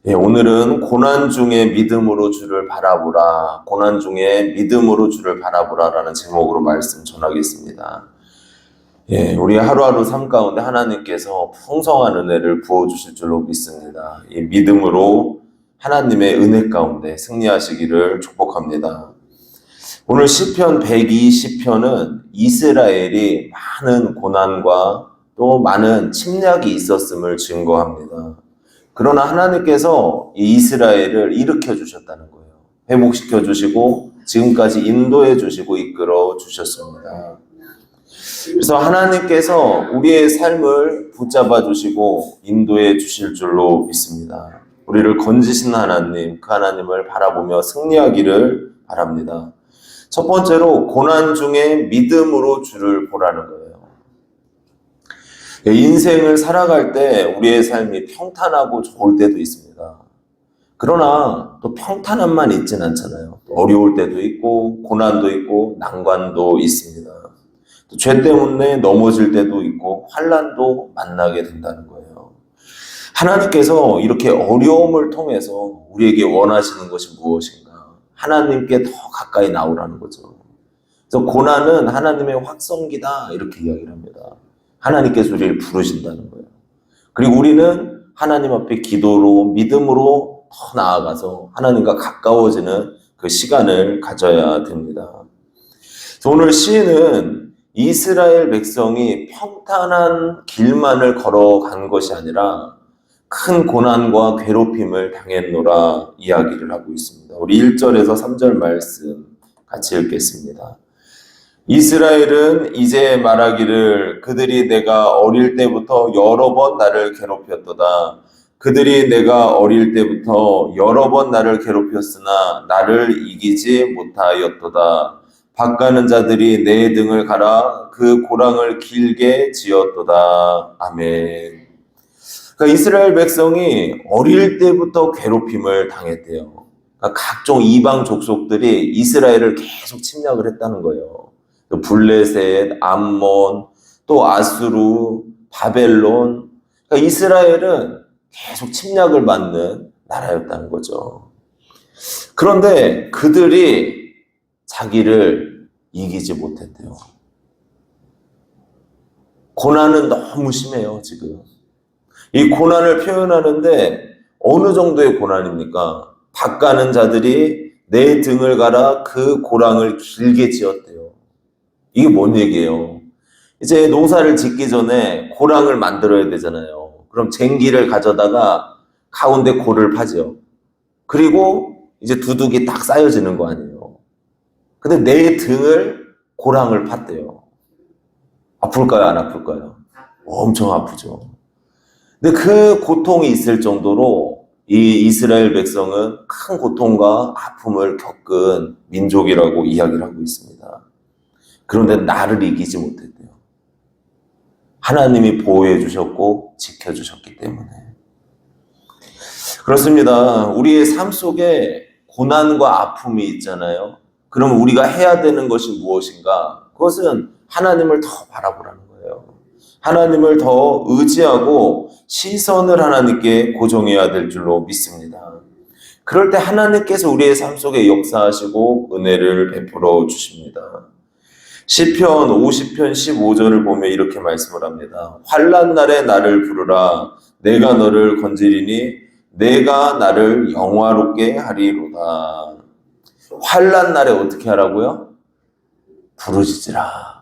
예, 오늘은 고난 중에 믿음으로 주를 바라보라, 고난 중에 믿음으로 주를 바라보라라는 제목으로 말씀 전하겠습니다. 예, 우리 하루하루 삶 가운데 하나님께서 풍성한 은혜를 부어주실 줄로 믿습니다. 이 믿음으로 하나님의 은혜 가운데 승리하시기를 축복합니다. 오늘 시편 120편은 이스라엘이 많은 고난과 또 많은 침략이 있었음을 증거합니다. 그러나 하나님께서 이 이스라엘을 일으켜 주셨다는 거예요. 회복시켜 주시고 지금까지 인도해 주시고 이끌어 주셨습니다. 그래서 하나님께서 우리의 삶을 붙잡아 주시고 인도해 주실 줄로 믿습니다. 우리를 건지신 하나님, 그 하나님을 바라보며 승리하기를 바랍니다. 첫 번째로 고난 중에 믿음으로 주를 보라는 거예요. 인생을 살아갈 때 우리의 삶이 평탄하고 좋을 때도 있습니다. 그러나 또 평탄함만 있진 않잖아요. 어려울 때도 있고 고난도 있고 난관도 있습니다. 또 죄 때문에 넘어질 때도 있고 환난도 만나게 된다는 거예요. 하나님께서 이렇게 어려움을 통해서 우리에게 원하시는 것이 무엇인가? 하나님께 더 가까이 나오라는 거죠. 그래서 고난은 하나님의 확성기다 이렇게 이야기를 합니다. 하나님께서 우리를 부르신다는 거예요. 그리고 우리는 하나님 앞에 기도로 믿음으로 더 나아가서 하나님과 가까워지는 그 시간을 가져야 됩니다. 그래서 오늘 시인은 이스라엘 백성이 평탄한 길만을 걸어간 것이 아니라 큰 고난과 괴롭힘을 당했노라 이야기를 하고 있습니다. 우리 1절에서 3절 말씀 같이 읽겠습니다. 이스라엘은 이제 말하기를 그들이 내가 어릴 때부터 여러 번 나를 괴롭혔도다. 그들이 내가 어릴 때부터 여러 번 나를 괴롭혔으나 나를 이기지 못하였도다. 밭가는 자들이 내 등을 갈아 그 고랑을 길게 지었도다. 아멘. 그러니까 이스라엘 백성이 어릴 때부터 괴롭힘을 당했대요. 그러니까 각종 이방 족속들이 이스라엘을 계속 침략을 했다는 거예요. 블레셋, 암몬, 또 아수르, 바벨론. 그러니까 이스라엘은 계속 침략을 받는 나라였다는 거죠. 그런데 그들이 자기를 이기지 못했대요. 고난은 너무 심해요, 지금. 이 고난을 표현하는데 어느 정도의 고난입니까? 밭가는 자들이 내 등을 갈아 그 고랑을 길게 지었대요. 이게 뭔 얘기예요? 이제 농사를 짓기 전에 고랑을 만들어야 되잖아요. 그럼 쟁기를 가져다가 가운데 골을 파죠. 그리고 이제 두둑이 딱 쌓여지는 거 아니에요. 근데 내 등을 고랑을 팠대요. 아플까요? 안 아플까요? 엄청 아프죠. 근데 그 고통이 있을 정도로 이 이스라엘 백성은 큰 고통과 아픔을 겪은 민족이라고 이야기를 하고 있습니다. 그런데 나를 이기지 못했대요. 하나님이 보호해 주셨고 지켜주셨기 때문에. 그렇습니다. 우리의 삶 속에 고난과 아픔이 있잖아요. 그럼 우리가 해야 되는 것이 무엇인가? 그것은 하나님을 더 바라보라는 거예요. 하나님을 더 의지하고 시선을 하나님께 고정해야 될 줄로 믿습니다. 그럴 때 하나님께서 우리의 삶 속에 역사하시고 은혜를 베풀어 주십니다. 시편 50편 15절을 보면 이렇게 말씀을 합니다. 환난 날에 나를 부르라. 내가 너를 건지리니 내가 나를 영화롭게 하리로다. 환난 날에 어떻게 하라고요? 부르짖으라.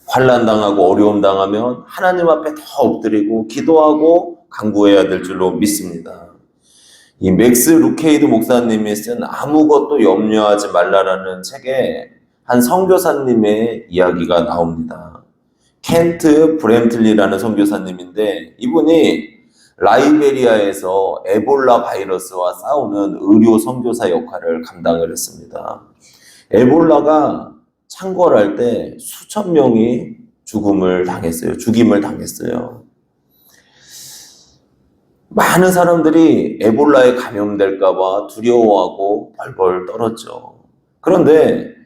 환난 당하고 어려움 당하면 하나님 앞에 더 엎드리고 기도하고 간구해야 될 줄로 믿습니다. 이 맥스 루케이드 목사님이 쓴 아무것도 염려하지 말라라는 책에 한 선교사님의 이야기가 나옵니다. 켄트 브램틀리라는 선교사님인데 이분이 라이베리아에서 에볼라 바이러스와 싸우는 의료 선교사 역할을 감당을 했습니다. 에볼라가 창궐할 때 수천 명이 죽임을 당했어요. 많은 사람들이 에볼라에 감염될까봐 두려워하고 벌벌 떨었죠. 그런데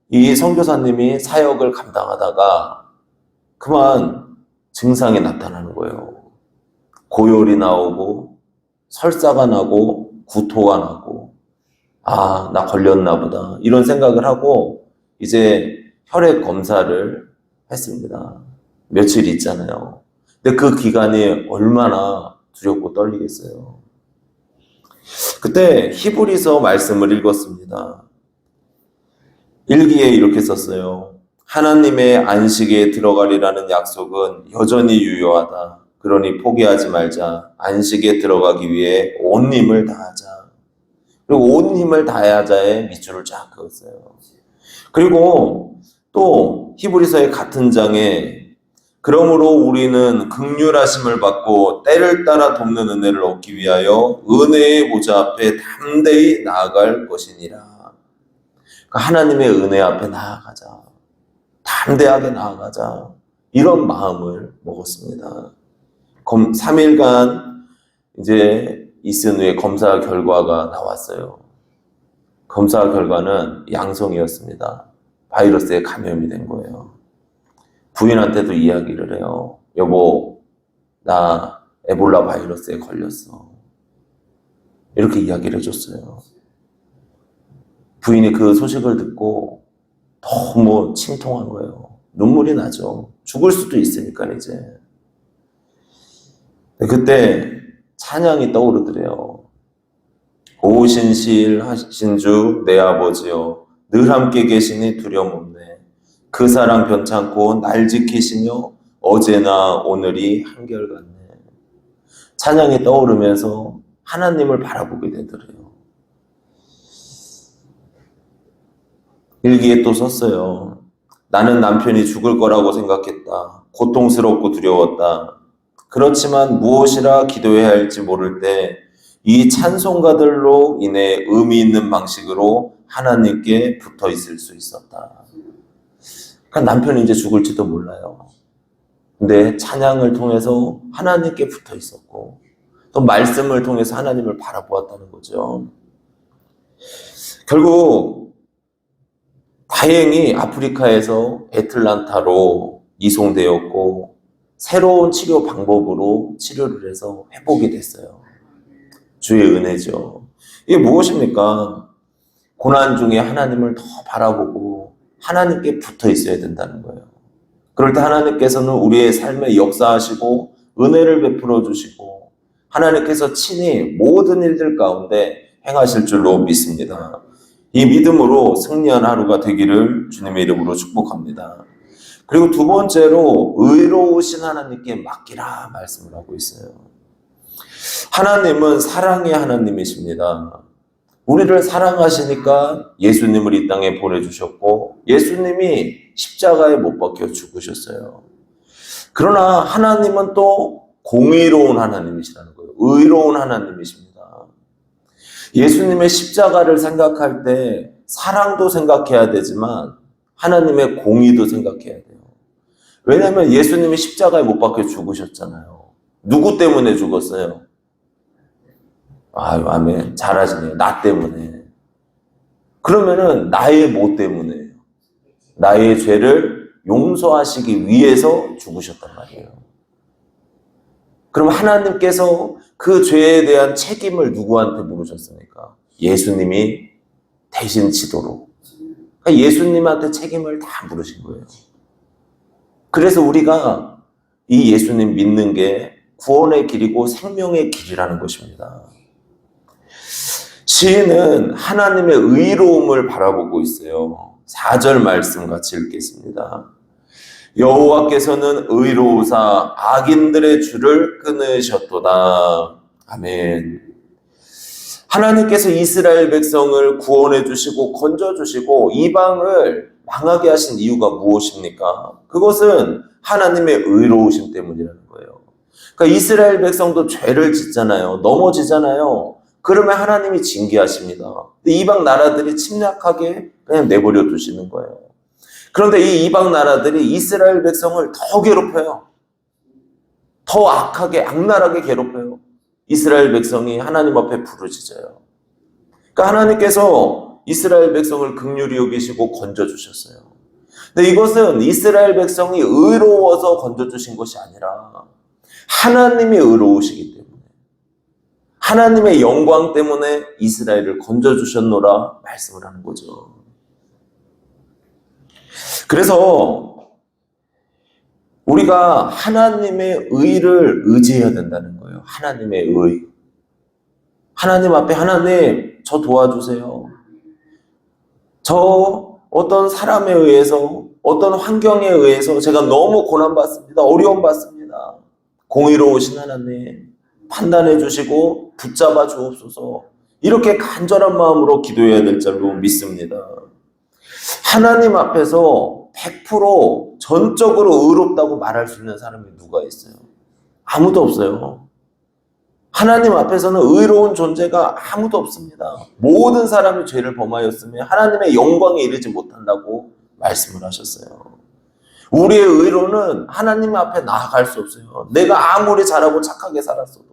이 선교사님이 사역을 감당하다가 그만 증상이 나타나는 거예요. 고열이 나오고 설사가 나고 구토가 나고 아, 나 걸렸나 보다 이런 생각을 하고 이제 혈액 검사를 했습니다. 며칠 있잖아요. 근데 그 기간이 얼마나 두렵고 떨리겠어요. 그때 히브리서 말씀을 읽었습니다. 일기에 이렇게 썼어요. 하나님의 안식에 들어가리라는 약속은 여전히 유효하다. 그러니 포기하지 말자. 안식에 들어가기 위해 온 힘을 다하자. 그리고 온 힘을 다하자에 밑줄을 쫙 그었어요. 그리고 또 히브리서의 같은 장에 그러므로 우리는 긍휼하심을 받고 때를 따라 돕는 은혜를 얻기 위하여 은혜의 보좌 앞에 담대히 나아갈 것이니라. 그러니까 하나님의 은혜 앞에 나아가자. 담대하게 나아가자. 이런 마음을 먹었습니다. 3일간 이제 있은 후에 검사 결과가 나왔어요. 검사 결과는 양성이었습니다. 바이러스에 감염이 된 거예요. 부인한테도 이야기를 해요. 여보, 나 에볼라 바이러스에 걸렸어. 이렇게 이야기를 해줬어요. 부인이 그 소식을 듣고 너무 침통한 거예요. 눈물이 나죠. 죽을 수도 있으니까 이제. 그때 찬양이 떠오르더래요. 오신시일 하신 주 내 아버지여 늘 함께 계시니 두려움 없네. 그 사랑 변찮고 날 지키시며 어제나 오늘이 한결같네. 찬양이 떠오르면서 하나님을 바라보게 되더래요. 일기에 또 썼어요. 나는 남편이 죽을 거라고 생각했다. 고통스럽고 두려웠다. 그렇지만 무엇이라 기도해야 할지 모를 때 이 찬송가들로 인해 의미 있는 방식으로 하나님께 붙어 있을 수 있었다. 그러니까 남편이 이제 죽을지도 몰라요. 근데 찬양을 통해서 하나님께 붙어 있었고 또 말씀을 통해서 하나님을 바라보았다는 거죠. 결국 다행히 아프리카에서 애틀란타로 이송되었고 새로운 치료 방법으로 치료를 해서 회복이 됐어요. 주의 은혜죠. 이게 무엇입니까? 고난 중에 하나님을 더 바라보고 하나님께 붙어 있어야 된다는 거예요. 그럴 때 하나님께서는 우리의 삶에 역사하시고 은혜를 베풀어 주시고 하나님께서 친히 모든 일들 가운데 행하실 줄로 믿습니다. 이 믿음으로 승리한 하루가 되기를 주님의 이름으로 축복합니다. 그리고 두 번째로 의로우신 하나님께 맡기라 말씀을 하고 있어요. 하나님은 사랑의 하나님이십니다. 우리를 사랑하시니까 예수님을 이 땅에 보내주셨고 예수님이 십자가에 못 박혀 죽으셨어요. 그러나 하나님은 또 공의로운 하나님이시라는 거예요. 의로운 하나님이십니다. 예수님의 십자가를 생각할 때 사랑도 생각해야 되지만 하나님의 공의도 생각해야 돼요. 왜냐하면 예수님이 십자가에 못 박혀 죽으셨잖아요. 누구 때문에 죽었어요? 아유, 아멘. 잘하시네요. 나 때문에. 그러면은 나의 뭐 때문에? 나의 죄를 용서하시기 위해서 죽으셨단 말이에요. 그럼 하나님께서 그 죄에 대한 책임을 누구한테 물으셨습니까? 예수님이 대신 지도록. 그러니까 예수님한테 책임을 다 물으신 거예요. 그래서 우리가 이 예수님 믿는 게 구원의 길이고 생명의 길이라는 것입니다. 시인은 하나님의 의로움을 바라보고 있어요. 4절 말씀 같이 읽겠습니다. 여호와께서는 의로우사 악인들의 줄을 끊으셨도다. 아멘. 하나님께서 이스라엘 백성을 구원해 주시고 건져 주시고 이방을 망하게 하신 이유가 무엇입니까? 그것은 하나님의 의로우심 때문이라는 거예요. 그러니까 이스라엘 백성도 죄를 짓잖아요. 넘어지잖아요. 그러면 하나님이 징계하십니다. 이방 나라들이 침략하게 그냥 내버려 두시는 거예요. 그런데 이 이방 나라들이 이스라엘 백성을 더 괴롭혀요. 더 악하게, 악랄하게 괴롭혀요. 이스라엘 백성이 하나님 앞에 부르짖어요. 그러니까 하나님께서 이스라엘 백성을 긍휼히 여기시고 건져주셨어요. 근데 이것은 이스라엘 백성이 의로워서 건져주신 것이 아니라 하나님이 의로우시기 때문에 하나님의 영광 때문에 이스라엘을 건져주셨노라 말씀을 하는 거죠. 그래서 우리가 하나님의 의를 의지해야 된다는 거예요. 하나님의 의. 하나님 앞에 하나님, 저 도와주세요. 저 어떤 사람에 의해서, 어떤 환경에 의해서 제가 너무 고난받습니다. 어려움 받습니다. 공의로우신 하나님, 판단해 주시고 붙잡아 주옵소서. 이렇게 간절한 마음으로 기도해야 될 줄로 믿습니다. 하나님 앞에서 100% 전적으로 의롭다고 말할 수 있는 사람이 누가 있어요? 아무도 없어요. 하나님 앞에서는 의로운 존재가 아무도 없습니다. 모든 사람이 죄를 범하였으며 하나님의 영광에 이르지 못한다고 말씀을 하셨어요. 우리의 의로는 하나님 앞에 나아갈 수 없어요. 내가 아무리 잘하고 착하게 살았어도.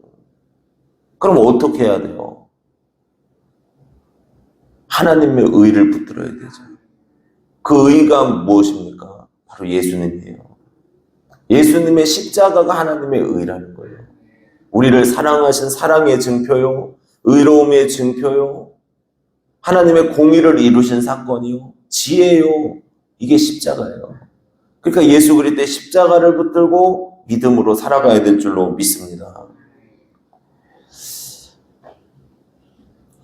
그럼 어떻게 해야 돼요? 하나님의 의를 붙들어야 되죠. 그 의가 무엇입니까? 바로 예수님이에요. 예수님의 십자가가 하나님의 의라는 거예요. 우리를 사랑하신 사랑의 증표요, 의로움의 증표요, 하나님의 공의를 이루신 사건이요, 지혜요, 이게 십자가예요. 그러니까 예수 그리스도의 십자가를 붙들고 믿음으로 살아가야 될 줄로 믿습니다.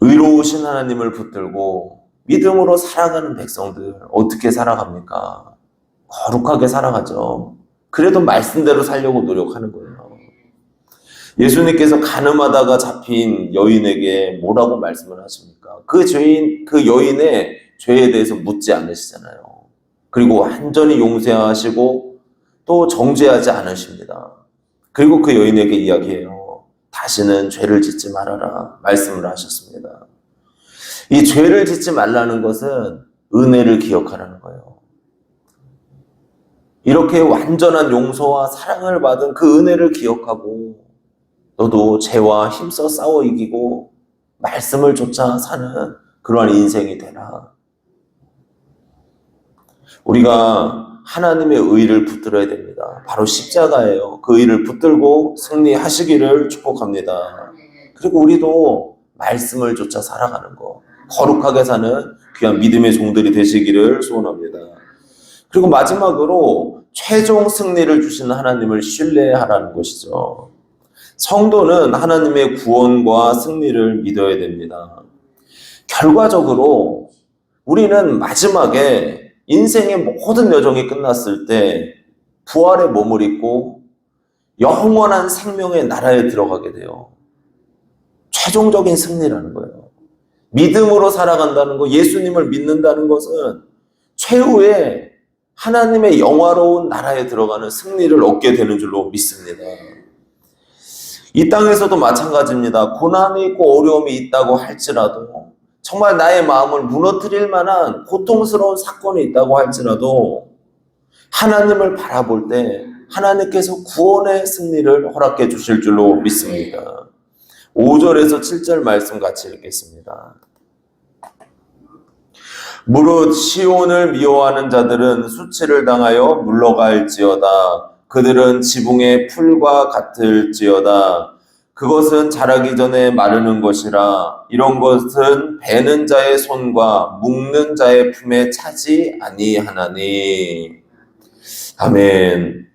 의로우신 하나님을 붙들고 믿음으로 살아가는 백성들 어떻게 살아갑니까? 거룩하게 살아가죠. 그래도 말씀대로 살려고 노력하는 거예요. 예수님께서 가늠하다가 잡힌 여인에게 뭐라고 말씀을 하십니까? 그 여인의 죄에 대해서 묻지 않으시잖아요. 그리고 완전히 용서하시고 또 정죄하지 않으십니다. 그리고 그 여인에게 이야기해요. 다시는 죄를 짓지 말아라 말씀을 하셨습니다. 이 죄를 짓지 말라는 것은 은혜를 기억하라는 거예요. 이렇게 완전한 용서와 사랑을 받은 그 은혜를 기억하고 너도 죄와 힘써 싸워 이기고 말씀을 쫓아 사는 그러한 인생이 되라. 우리가 하나님의 의를 붙들어야 됩니다. 바로 십자가예요. 그 의를 붙들고 승리하시기를 축복합니다. 그리고 우리도 말씀을 쫓아 살아가는 거, 거룩하게 사는 귀한 믿음의 종들이 되시기를 소원합니다. 그리고 마지막으로 최종 승리를 주시는 하나님을 신뢰하라는 것이죠. 성도는 하나님의 구원과 승리를 믿어야 됩니다. 결과적으로 우리는 마지막에 인생의 모든 여정이 끝났을 때 부활의 몸을 입고 영원한 생명의 나라에 들어가게 돼요. 최종적인 승리라는 거예요. 믿음으로 살아간다는 거, 예수님을 믿는다는 것은 최후의 하나님의 영화로운 나라에 들어가는 승리를 얻게 되는 줄로 믿습니다. 이 땅에서도 마찬가지입니다. 고난이 있고 어려움이 있다고 할지라도, 정말 나의 마음을 무너뜨릴 만한 고통스러운 사건이 있다고 할지라도 하나님을 바라볼 때 하나님께서 구원의 승리를 허락해 주실 줄로 믿습니다. 5절에서 7절 말씀 같이 읽겠습니다. 무릇 시온을 미워하는 자들은 수치를 당하여 물러갈지어다. 그들은 지붕의 풀과 같을지어다. 그것은 자라기 전에 마르는 것이라. 이런 것은 베는 자의 손과 묶는 자의 품에 차지 아니하나니. 아멘.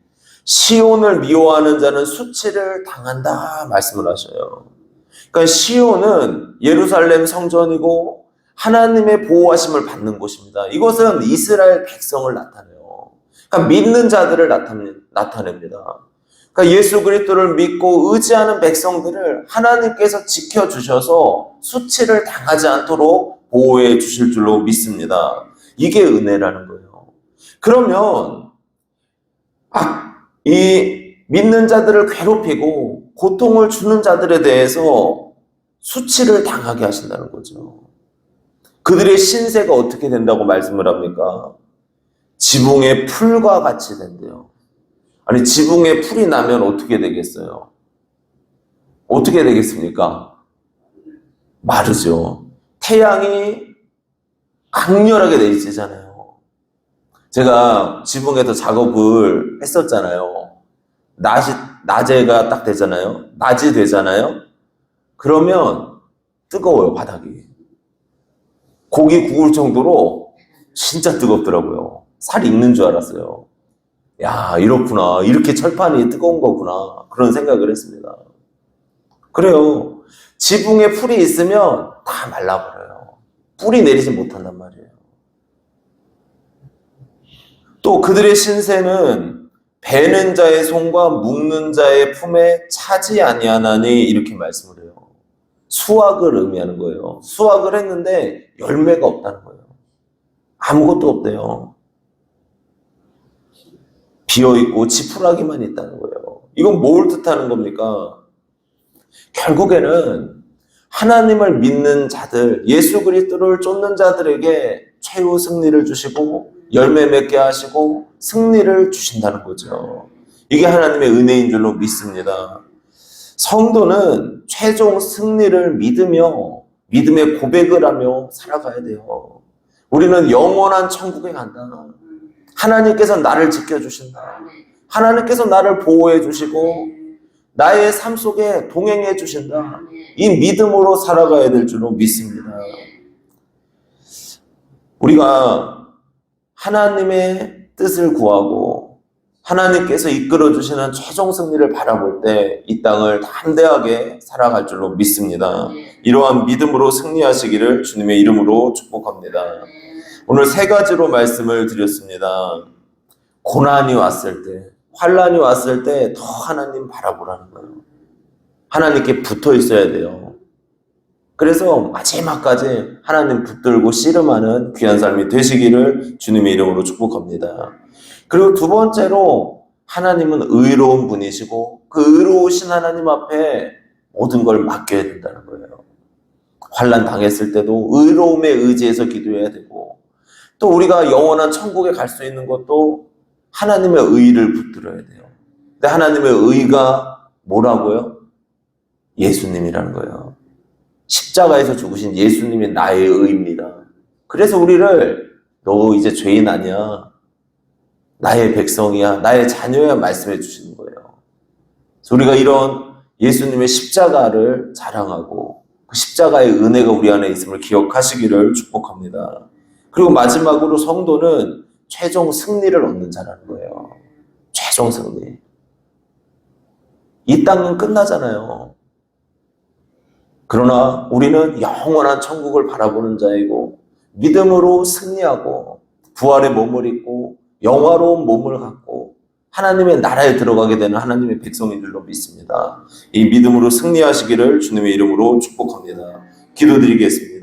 시온을 미워하는 자는 수치를 당한다 말씀을 하셔요. 그러니까 시온은 예루살렘 성전이고 하나님의 보호하심을 받는 곳입니다. 이것은 이스라엘 백성을 나타내요. 그러니까 믿는 자들을 나타냅니다. 그러니까 예수 그리스도를 믿고 의지하는 백성들을 하나님께서 지켜주셔서 수치를 당하지 않도록 보호해 주실 줄로 믿습니다. 이게 은혜라는 거예요. 그러면 이 믿는 자들을 괴롭히고 고통을 주는 자들에 대해서 수치를 당하게 하신다는 거죠. 그들의 신세가 어떻게 된다고 말씀을 합니까? 지붕의 풀과 같이 된대요. 아니, 지붕에 풀이 나면 어떻게 되겠어요? 어떻게 되겠습니까? 마르죠. 태양이 강렬하게 내리쬐잖아요. 제가 지붕에서 작업을 했었잖아요. 낮에가 딱 되잖아요. 낮이 되잖아요. 그러면 뜨거워요, 바닥이. 고기 구울 정도로 진짜 뜨겁더라고요. 살이 익는 줄 알았어요. 야, 이렇구나. 이렇게 철판이 뜨거운 거구나. 그런 생각을 했습니다. 그래요. 지붕에 풀이 있으면 다 말라버려요. 뿌리 내리지 못한단 말이에요. 또 그들의 신세는 베는 자의 손과 묶는 자의 품에 차지 아니하나니 이렇게 말씀을 해요. 수확을 의미하는 거예요. 수확을 했는데 열매가 없다는 거예요. 아무것도 없대요. 비어있고 지푸라기만 있다는 거예요. 이건 뭘 뜻하는 겁니까? 결국에는 하나님을 믿는 자들, 예수 그리스도를 쫓는 자들에게 최후 승리를 주시고 열매 맺게 하시고 승리를 주신다는 거죠. 이게 하나님의 은혜인 줄로 믿습니다. 성도는 최종 승리를 믿으며 믿음의 고백을 하며 살아가야 돼요. 우리는 영원한 천국에 간다. 하나님께서 나를 지켜주신다. 하나님께서 나를 보호해 주시고 나의 삶 속에 동행해 주신다. 이 믿음으로 살아가야 될 줄로 믿습니다. 우리가 하나님의 뜻을 구하고 하나님께서 이끌어 주시는 최종 승리를 바라볼 때 이 땅을 담대하게 살아갈 줄로 믿습니다. 이러한 믿음으로 승리하시기를 주님의 이름으로 축복합니다. 오늘 세 가지로 말씀을 드렸습니다. 고난이 왔을 때, 환난이 왔을 때 더 하나님 바라보라는 거예요. 하나님께 붙어 있어야 돼요. 그래서 마지막까지 하나님 붙들고 씨름하는 귀한 삶이 되시기를 주님의 이름으로 축복합니다. 그리고 두 번째로 하나님은 의로운 분이시고 그 의로우신 하나님 앞에 모든 걸 맡겨야 된다는 거예요. 환난 당했을 때도 의로움에 의지해서 기도해야 되고 또 우리가 영원한 천국에 갈 수 있는 것도 하나님의 의를 붙들어야 돼요. 근데 하나님의 의가 뭐라고요? 예수님이라는 거예요. 십자가에서 죽으신 예수님이 나의 의입니다. 그래서 우리를 너 이제 죄인 아니야. 나의 백성이야. 나의 자녀야 말씀해 주시는 거예요. 그래서 우리가 이런 예수님의 십자가를 자랑하고 그 십자가의 은혜가 우리 안에 있음을 기억하시기를 축복합니다. 그리고 마지막으로 성도는 최종 승리를 얻는 자라는 거예요. 최종 승리. 이 땅은 끝나잖아요. 그러나 우리는 영원한 천국을 바라보는 자이고 믿음으로 승리하고 부활의 몸을 입고 영화로운 몸을 갖고 하나님의 나라에 들어가게 되는 하나님의 백성인 줄로 믿습니다. 이 믿음으로 승리하시기를 주님의 이름으로 축복합니다. 기도드리겠습니다.